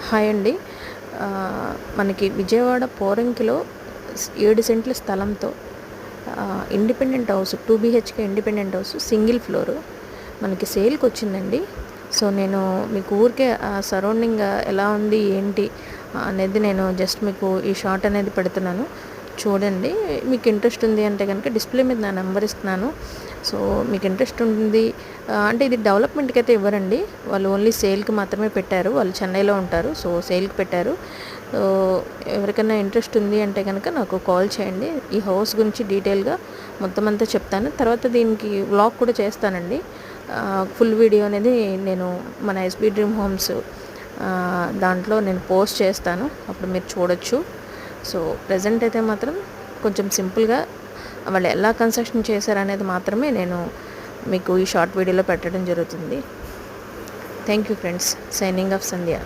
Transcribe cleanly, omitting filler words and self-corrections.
Hi అండి. మనకి విజయవాడ పోరంకిలో 7 సెంట్ల స్థలంతో independent house 2 BHK independent house single floor మనకి సేల్కి వచ్చిందండి. సో నేను మీకు ఊరికే సరౌండింగ్ ఎలా ఉంది ఏంటి అనేది నేను జస్ట్ మీకు ఈ షార్ట్ అనేది పెడుతున్నాను, చూడండి. మీకు ఇంట్రెస్ట్ ఉంది అంటే కనుక డిస్ప్లే మీద నా నెంబర్ ఇస్తున్నాను. సో మీకు ఇంట్రెస్ట్ ఉంది అంటే ఇది డెవలప్మెంట్కి అయితే ఇవ్వరండి, వాళ్ళు ఓన్లీ సేల్కి మాత్రమే పెట్టారు. వాళ్ళు చెన్నైలో ఉంటారు, సో సేల్కి పెట్టారు. సో ఎవరికైనా ఇంట్రెస్ట్ ఉంది అంటే కనుక నాకు కాల్ చేయండి. ఈ హౌస్ గురించి డీటెయిల్గా మొత్తం అంతా చెప్తాను. తర్వాత దీనికి వ్లాగ్ కూడా చేస్తానండి. ఫుల్ వీడియో అనేది నేను మన ఎస్బీ డ్రీమ్ హోమ్స్ దాంట్లో నేను పోస్ట్ చేస్తాను, అప్పుడు మీరు చూడొచ్చు. సో ప్రజెంట్ అయితే మాత్రం కొంచెం సింపుల్గా వాళ్ళు ఎలా కన్స్ట్రక్షన్ చేశారనేది మాత్రమే నేను మీకు ఈ షార్ట్ వీడియోలో పెట్టడం జరుగుతుంది. Thank you friends. Signing off Sandhya.